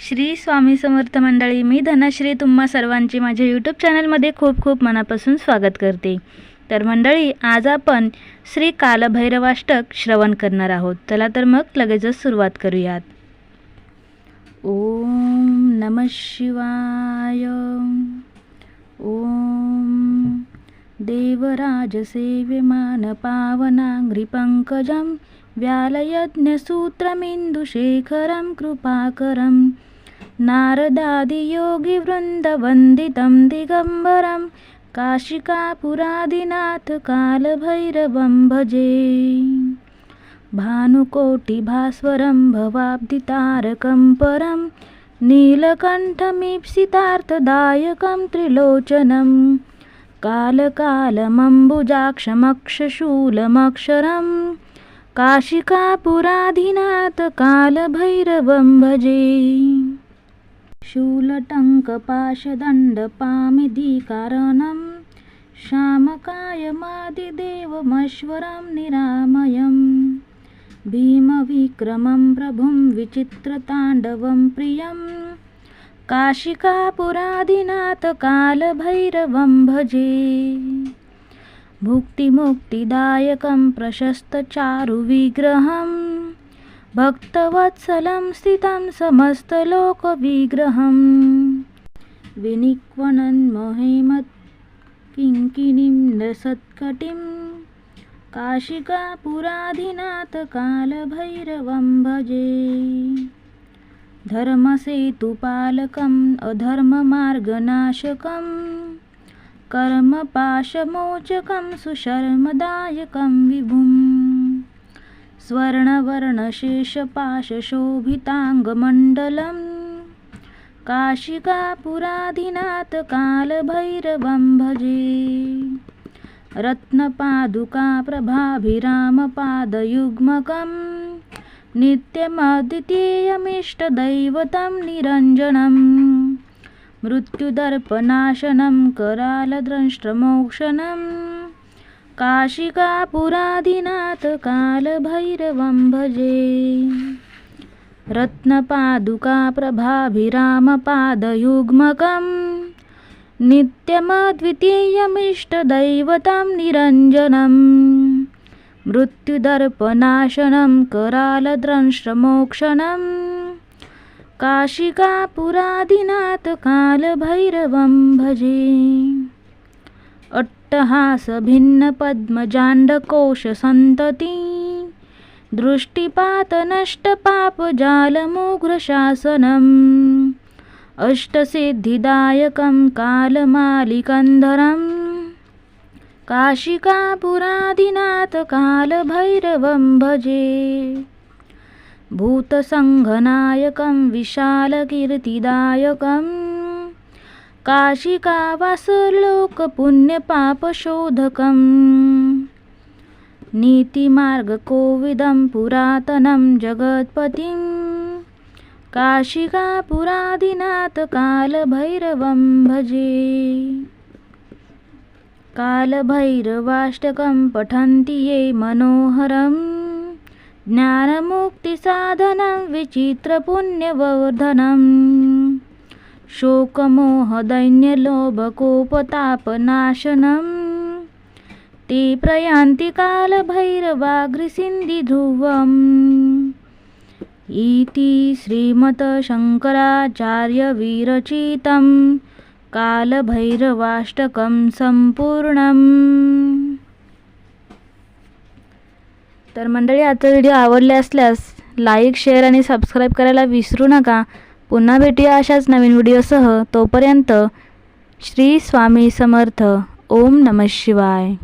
श्री स्वामी समर्थ मंडळी, मी धनश्री तुम्हा सर्वांचे माझ्या यूट्यूब चॅनलमध्ये खूप खूप मनापासून स्वागत करते। तर मंडळी, आज आपण श्री कालभैरवाष्टक श्रवण करणार आहोत। चला तर मग लगेचच सुरुवात करूयात। ओम नमः शिवाय। ओम देवराज सेव्यमान पावनांघ्रि पंकजं व्यालयज्ञसूत्रमिन्दुशेखरं कृपाकरं नारदादियोगिवृन्दवन्दितं दिगम्बरं काशिकापुरादिनाथ कालभैरवं भजे। भानुकोटिभास्वरं भवाब्धितारकं परं नीलकण्ठमीप्सितार्थदायकं त्रिलोचनं कालकालमम्बुजाक्षमक्षशूलमक्षरं काशिकापुराधिनाथ कालभैरवं भजे। शूलटङ्कपाशदण्डपामिधिकारणं श्यामकायमादिदेवमश्वरं निरामयं भीमविक्रमं प्रभुं विचित्रताण्डवं प्रियं काशिकापुराधिनाथ कालभैरवं भजे। भुक्तिमुक्तिदायकं प्रशस्तचारुविग्रहं भक्तवत्सलं स्थितं समस्तलोकविग्रहं विनिक्वणन्महेमत्किङ्किणीं नसत्कटिं काशिकापुराधिनाथ कालभैरवं भजे। धर्मसेतुपालकम् अधर्ममार्गनाशकं कर्मपाशमोचकं सुशर्मदायकं विभुं स्वर्णवर्णशेषपाशशोभिताङ्गमण्डलं काशिकापुराधिनाथ कालभैरवं भजे। रत्नपादुकाप्रभाभिरामपादयुग्मकं नित्यमद्वितीयमिष्टदैवतं निरञ्जनं मृत्युदर्पनाशनं करालदंष्ट्रमोक्षणं काशिकापुराधिनाथ कालभैरवं भजे। रत्नपादुकाप्रभाभिरामपादयुग्मकं नित्यमद्वितीयमिष्टदैवतं निरञ्जनं मृत्युदर्पनाशनं करालदंष्ट्रमोक्षणं काशिकापुराधिनाथ कालभैरवं भजे। अट्टहासभिन्नपद्मजाण्डकोशसन्तति दृष्टिपातनष्टपापजालमुघ्रशासनम् अष्टसिद्धिदायकं कालमालिकन्धरं काशिकापुराधिनाथ कालभैरवं भजे। भूतसङ्घनायकं विशालकीर्तिदायकं काशिकावासलोकपुण्यपापशोधकं नीतिमार्गकोविदं पुरातनं जगत्पतिं काशिकापुराधिनाथ कालभैरवं भजे। कालभैरवाष्टकं पठन्ति ये मनोहरं ज्ञानमुक्तिसाधनं विचित्रपुण्यवर्धनं शोकमोहदैन्यलोभकोपतापनाशनं ते प्रयान्ति कालभैरवाग्रसिन्धिध्रुवम् इति श्रीमत्शङ्कराचार्यविरचितं कालभैरवाष्टकं संपूर्णम्। तर मंडळी, आजचा व्हिडिओ आवडला असल्यास लाईक, शेअर आणि सबस्क्राईब करायला विसरू नका। पुन्हा भेटूया अशाच नवीन व्हिडिओसह। तोपर्यंत श्री स्वामी समर्थ। ओम नमः शिवाय।